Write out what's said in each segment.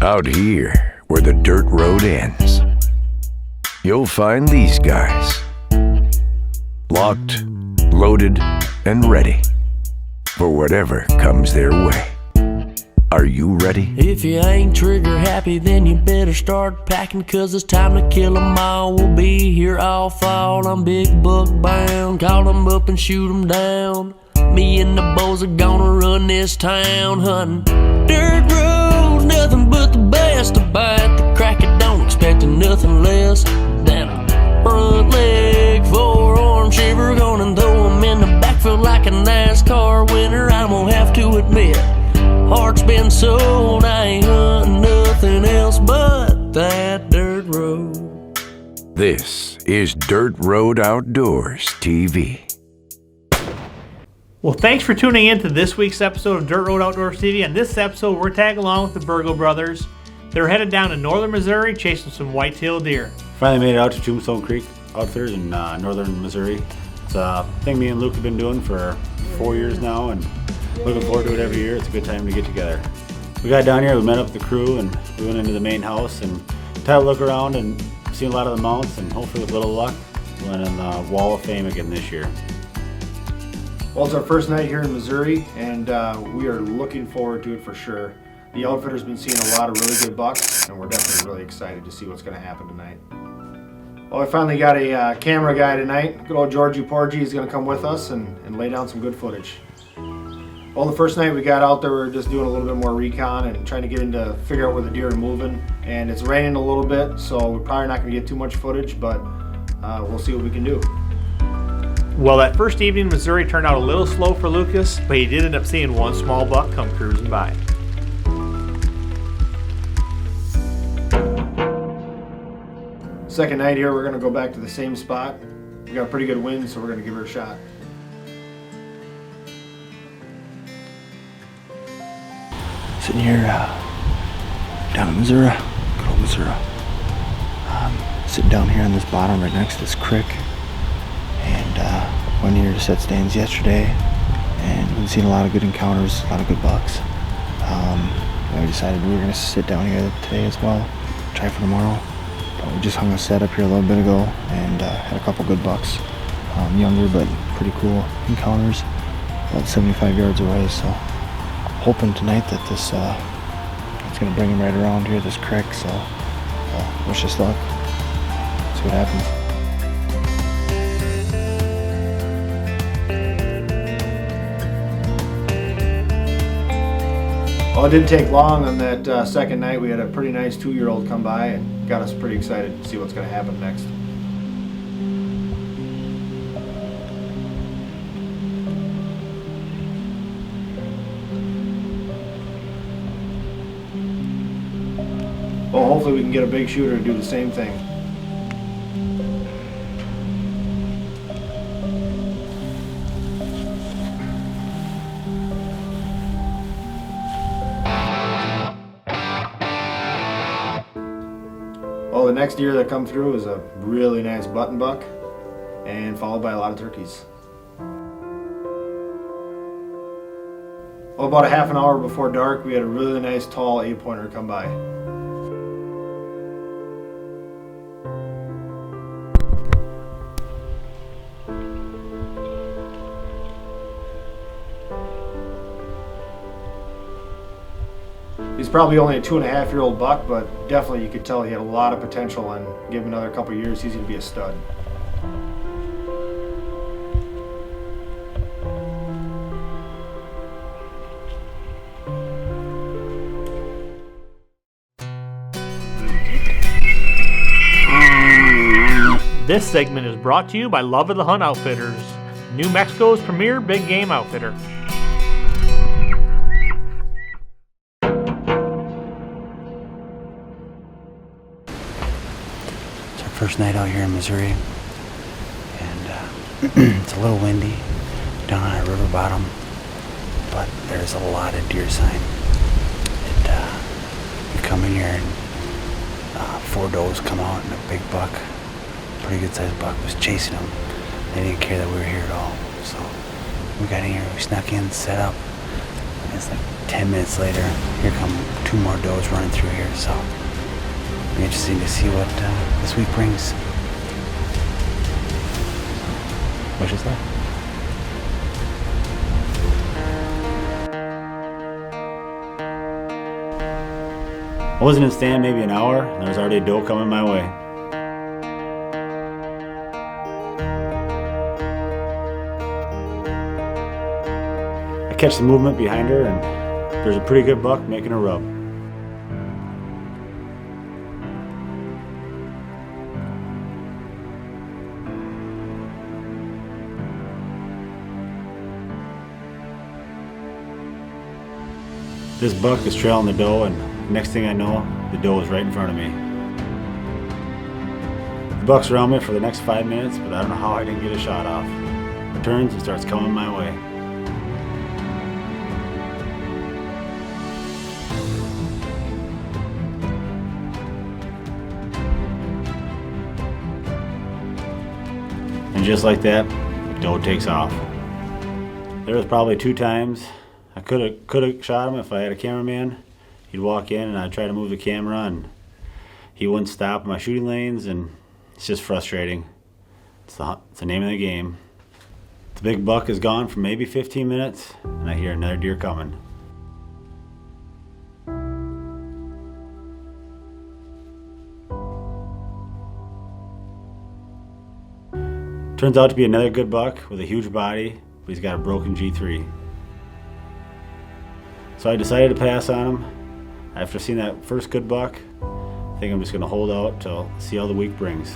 Out here, where the dirt road ends, you'll find these guys. Locked, loaded, and ready for whatever comes their way. Are you ready? If you ain't trigger happy, then you better start packing, 'cause it's time to kill 'em all. We'll be here all fall. I'm big buck bound. Call 'em up and shoot 'em down. Me and the boys are gonna run this town hunting dirt roads, nothing but the best to bite the crack. It don't expect nothing less than a front leg, forearm shiver, gonna throw 'em in the backfield like a NASCAR winner. I'm gonna have to admit, heart's been sold. I ain't hunting nothing else but that dirt road. This is Dirt Road Outdoors TV. Well, thanks for tuning in to this week's episode of Dirt Road Outdoors TV. On this episode, we're tagging along with the Bergo brothers. They're headed down to northern Missouri chasing some whitetail deer. Finally made it out to Tombstone Creek Outfitters in northern Missouri. It's a thing me and Luke have been doing for 4 years now, and looking forward to it every year. It's a good time to get together. We got down here, we met up with the crew, and we went into the main house and had a look around and seen a lot of the mounts, and hopefully with a little luck, went in the Wall of Fame again this year. Well, it's our first night here in Missouri, and we are looking forward to it for sure. The outfitter's been seeing a lot of really good bucks, and we're definitely really excited to see what's going to happen tonight. Well, I finally got a camera guy tonight. Good old Georgie Porgy is going to come with us and lay down some good footage. Well, the first night we got out there, we were just doing a little bit more recon and trying to figure out where the deer are moving. And it's raining a little bit, so we're probably not going to get too much footage, but we'll see what we can do. Well, that first evening in Missouri turned out a little slow for Lucas, but he did end up seeing one small buck come cruising by. Second night here, we're going to go back to the same spot. We got a pretty good wind, so we're going to give her a shot. Sitting here down in Missouri, good old Missouri. Sitting down here on this bottom right next to this creek, and went here to set stands yesterday, and we've seen a lot of good encounters, a lot of good bucks. We decided we were going to sit down here today as well, try for tomorrow. But we just hung a set up here a little bit ago and had a couple good bucks, younger but pretty cool encounters, about 75 yards away. So hoping tonight that this it's going to bring him right around here, this creek. So wish us luck. See what happens. Well, it didn't take long on that second night. We had a pretty nice 2-year-old come by and got us pretty excited to see what's going to happen next. Well, hopefully we can get a big shooter to do the same thing. Well, the next deer that come through is a really nice button buck, and followed by a lot of turkeys. Well, about a half an hour before dark, we had a really nice tall 8-pointer come by. He's probably only a 2.5-year-old buck, but definitely you could tell he had a lot of potential, and give him another couple years, he's going to be a stud. This segment is brought to you by Love of the Hunt Outfitters, New Mexico's premier big game outfitter. First night out here in Missouri, and it's a little windy down on a river bottom, but there's a lot of deer sign. We come in here and 4 does come out and a big buck, pretty good sized buck, was chasing them. They didn't care that we were here at all. So we got in here, we snuck in, set up, and it's like 10 minutes later, here come 2 more does running through here, so it'll be interesting to see what this week brings. Wish us luck. I wasn't in stand maybe an hour, and there was already a doe coming my way. I catch the movement behind her, and there's a pretty good buck making a rub. This buck is trailing the doe, and next thing I know, the doe is right in front of me. The buck's around me for the next 5 minutes, but I don't know how I didn't get a shot off. It turns and starts coming my way. And just like that, the doe takes off. There was probably 2 times I could have shot him if I had a cameraman. He'd walk in and I'd try to move the camera and he wouldn't stop in my shooting lanes, and it's just frustrating. It's the name of the game. The big buck is gone for maybe 15 minutes and I hear another deer coming. Turns out to be another good buck with a huge body, but he's got a broken G3. So I decided to pass on him. After seeing that first good buck, I think I'm just going to hold out till see how the week brings.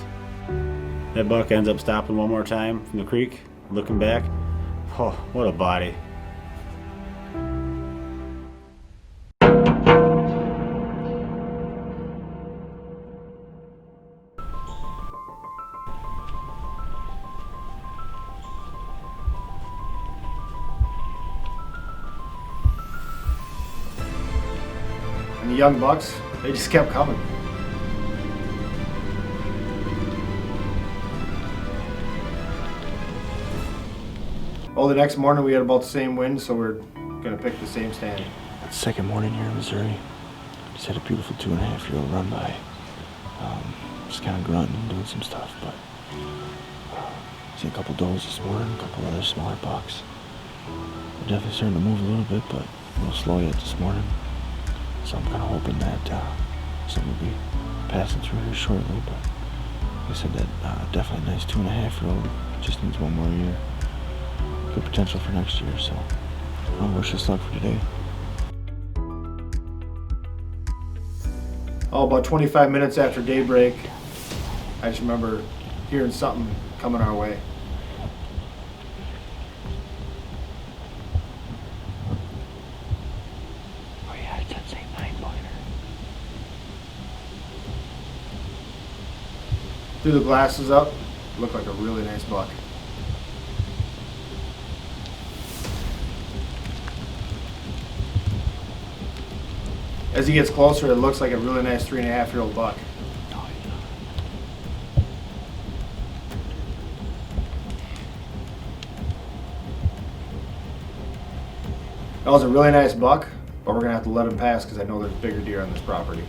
That buck ends up stopping one more time from the creek, looking back. Oh, what a body. And the young bucks, they just kept coming. Well, the next morning we had about the same wind, so we're gonna pick the same stand. Second morning here in Missouri. Just had a beautiful 2.5-year-old run by. Just kind of grunting and doing some stuff, but seen a couple does this morning, a couple other smaller bucks. They're definitely starting to move a little bit, but a little slow yet this morning. So I'm kind of hoping that something will be passing through here shortly. But like I said, that definitely a nice 2.5-year-old. Just needs 1 more year. Good potential for next year. So I'll wish us luck for today. Oh, about 25 minutes after daybreak, I just remember hearing something coming our way. Oh yeah, it's that same 9-pointer. Threw the glasses up, looked like a really nice buck. As he gets closer, it looks like a really nice 3.5-year-old buck. Oh yeah. That was a really nice buck, but we're gonna have to let him pass because I know there's bigger deer on this property.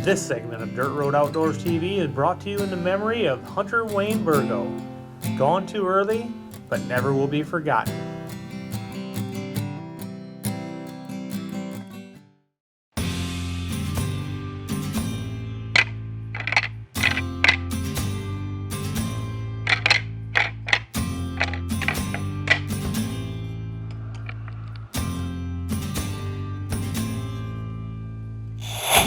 This segment of Dirt Road Outdoors TV is brought to you in the memory of Hunter Wayne Bergo. Gone too early, but never will be forgotten.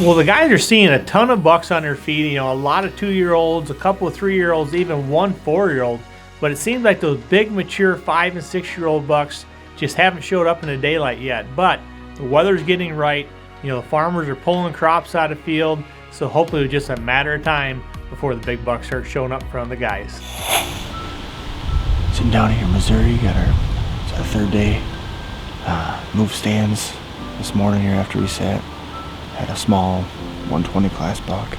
Well, the guys are seeing a ton of bucks on their feed, you know, a lot of 2-year-olds, a couple of 3-year-olds, even one 4-year-old. But it seems like those big, mature 5- and 6-year-old bucks just haven't showed up in the daylight yet. But the weather's getting right. You know, the farmers are pulling crops out of the field, so hopefully it's just a matter of time before the big bucks start showing up in front of the guys. Sitting down here in Missouri, it's our third day. Moved stands this morning here after we sat. Had a small 120 class buck.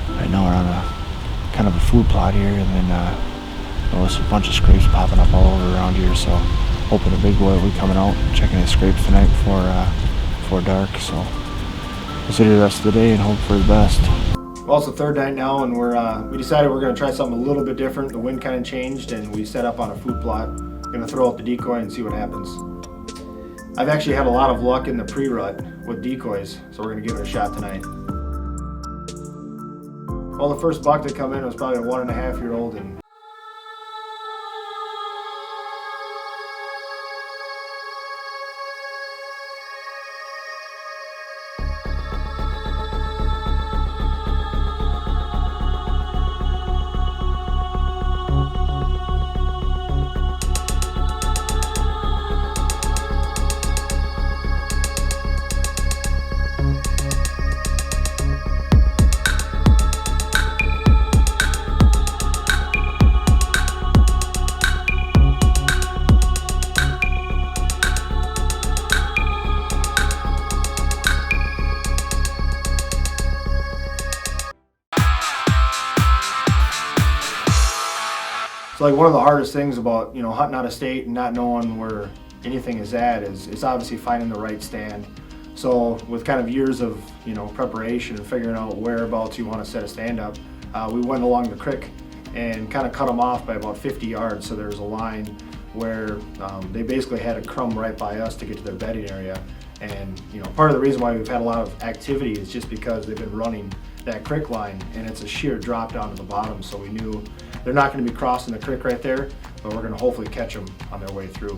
Right now we're on a kind of a food plot here, and then noticed a bunch of scrapes popping up all over around here, so hoping a big boy will be coming out, checking his scrapes tonight before dark. So we'll sit here the rest of the day and hope for the best. Well, it's the third night now, and we decided we're going to try something a little bit different. The wind kind of changed, and we set up on a food plot. Going to throw out the decoy and see what happens. I've actually had a lot of luck in the pre-rut with decoys, so we're going to give it a shot tonight. Well, the first buck that come in was probably a 1.5-year-old, and so like one of the hardest things about, you know, hunting out of state and not knowing where anything is at is obviously finding the right stand. So with kind of years of, you know, preparation and figuring out whereabouts you want to set a stand up, we went along the creek and kind of cut them off by about 50 yards. So there's a line where they basically had a crumb right by us to get to their bedding area. And, you know, part of the reason why we've had a lot of activity is just because they've been running that creek line, and it's a sheer drop down to the bottom. So we knew they're not going to be crossing the creek right there, but we're going to hopefully catch them on their way through.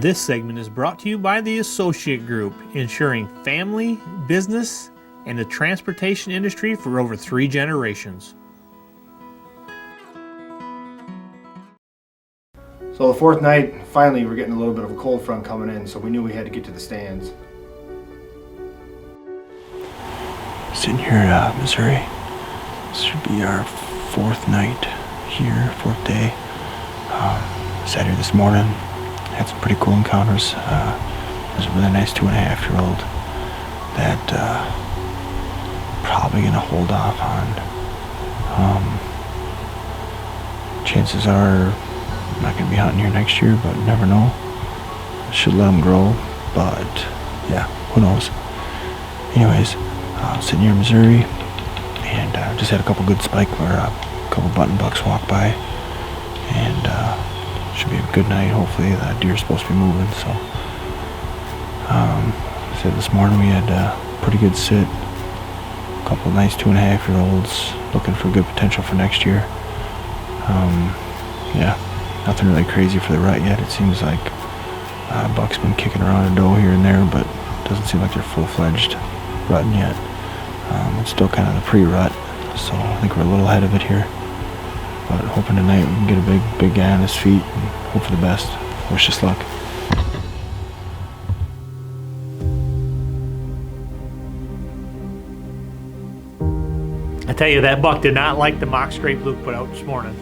This segment is brought to you by the Associate Group, ensuring family, business, and the transportation industry for over 3 generations. So the fourth night, finally we're getting a little bit of a cold front coming in, so we knew we had to get to the stands. Sitting here in Missouri. This should be our fourth night here, fourth day. Sat here this morning, had some pretty cool encounters. There's a really nice 2.5-year-old that probably gonna hold off on. chances are I'm not gonna be hunting here next year, but never know. I should let them grow, but yeah, who knows. Anyways, sitting here in Missouri, and just had a couple good spike or a couple button bucks walk by, and should be a good night. Hopefully the deer's supposed to be moving. So said this morning we had a pretty good sit, a couple nice 2.5-year-olds looking for good potential for next year. Yeah, nothing really crazy for the rut yet. It seems like buck's been kicking around a doe here and there, but it doesn't seem like they're full-fledged rutting yet. It's still kind of the pre-rut, so I think we're a little ahead of it here. But hoping tonight we can get a big guy on his feet and hope for the best. Wish us luck. I tell you, that buck did not like the mock scrape Luke put out this morning.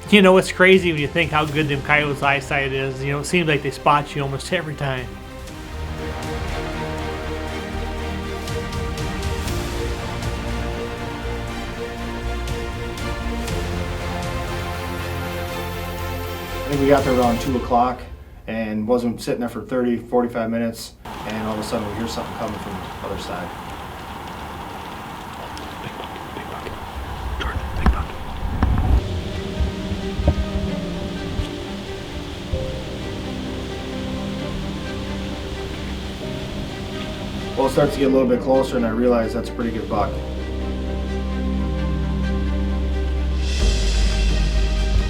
You know, it's crazy when you think how good them coyotes' eyesight is. You know, it seems like they spot you almost every time. I think we got there around 2 o'clock and wasn't sitting there for 30, 45 minutes, and all of a sudden we hear something coming from the other side. Well, it starts to get a little bit closer, and I realize that's a pretty good buck.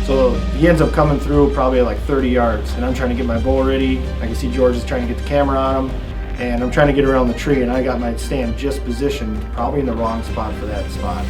So he ends up coming through probably like 30 yards, and I'm trying to get my bow ready. I can see George is trying to get the camera on him, and I'm trying to get around the tree, and I got my stand just positioned, probably in the wrong spot for that spot.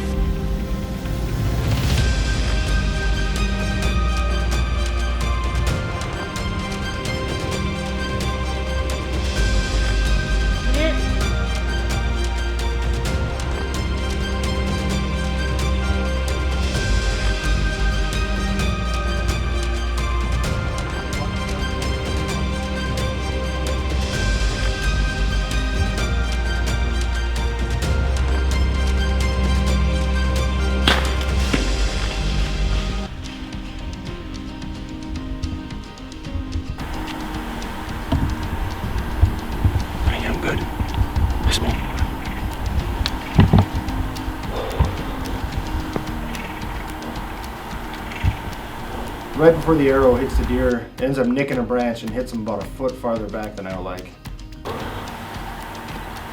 Right before the arrow hits the deer, it ends up nicking a branch and hits him about a foot farther back than I would like.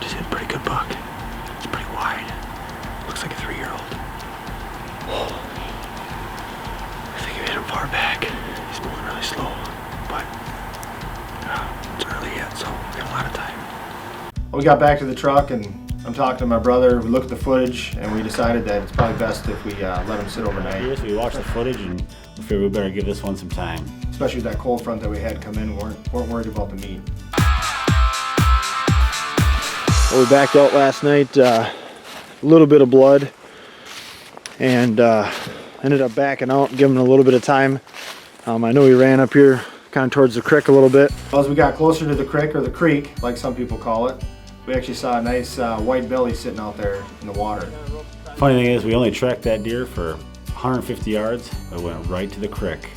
Just hit a pretty good buck. It's pretty wide. Looks like a 3-year-old. I think I hit him far back. He's moving really slow, but it's early yet, so we got a lot of time. Well, we got back to the truck, and I'm talking to my brother. We looked at the footage, and we decided that it's probably best if we let him sit overnight. So we watched the footage and we figured we better give this one some time. Especially with that cold front that we had come in, we weren't worried about the meat. Well, we backed out last night, a little bit of blood, and ended up backing out and giving him a little bit of time. I know he ran up here kind of towards the creek a little bit. As we got closer to the creek, or the creek, like some people call it, we actually saw a nice white belly sitting out there in the water. Funny thing is, we only tracked that deer for 150 yards. It went right to the creek.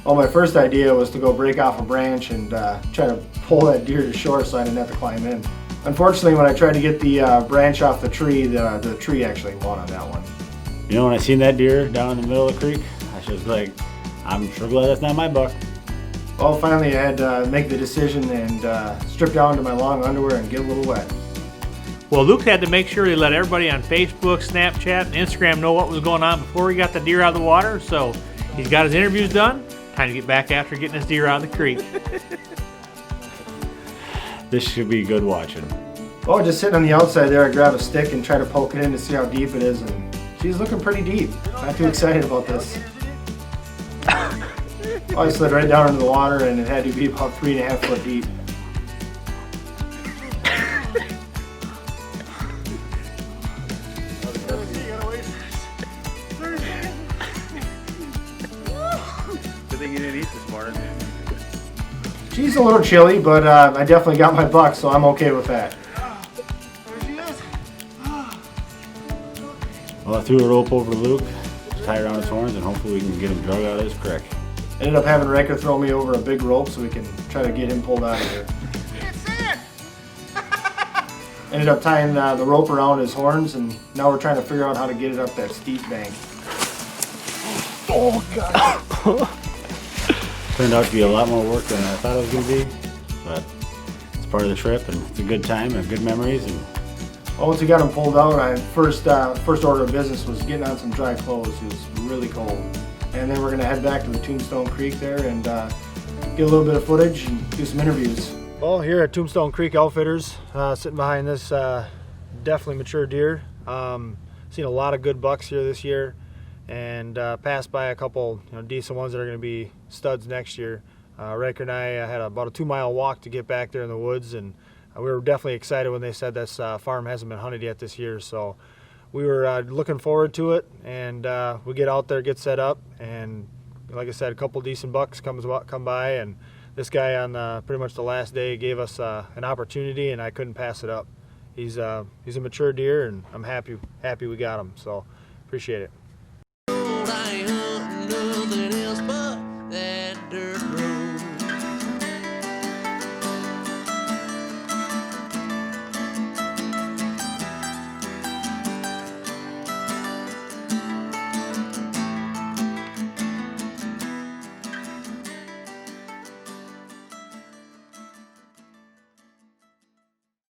Well, my first idea was to go break off a branch and try to pull that deer to shore so I didn't have to climb in. Unfortunately, when I tried to get the branch off the tree actually won on that one. You know, when I seen that deer down in the middle of the creek, I was like, I'm sure glad that's not my buck. Well, finally I had to make the decision and strip down to my long underwear and get a little wet. Well, Luke had to make sure he let everybody on Facebook, Snapchat, and Instagram know what was going on before he got the deer out of the water. So he's got his interviews done. Time to get back after getting his deer out of the creek. This should be good watching. Well, just sitting on the outside there, I grab a stick and try to poke it in to see how deep it is, and she's looking pretty deep. Not too excited about this. I slid right down into the water, and it had to be about 3.5 foot deep. Good thing you didn't eat this morning. She's a little chilly, but I definitely got my buck, so I'm okay with that. Well, I threw a rope over to Luke, tie around his horns, and hopefully we can get him drug out of this creek. Ended up having Riker throw me over a big rope so we can try to get him pulled out of here. Ended up tying the rope around his horns, and now we're trying to figure out how to get it up that steep bank. Oh, God. Turned out to be a lot more work than I thought it was going to be, but it's part of the trip, and it's a good time and good memories. And Well, once we got him pulled out, our first order of business was getting on some dry clothes. It was really cold. And then we're going to head back to the Tombstone Creek there and get a little bit of footage and do some interviews. Well, here at Tombstone Creek Outfitters, sitting behind this definitely mature deer. Seen a lot of good bucks here this year, and passed by a couple decent ones that are going to be studs next year. Riker and I had about a 2-mile walk to get back there in the woods, and we were definitely excited when they said this farm hasn't been hunted yet this year. So we were looking forward to it, and we get out there, get set up, and like I said, a couple decent bucks come by, and this guy on pretty much the last day gave us an opportunity, and I couldn't pass it up. He's a mature deer, and I'm happy we got him. So appreciate it.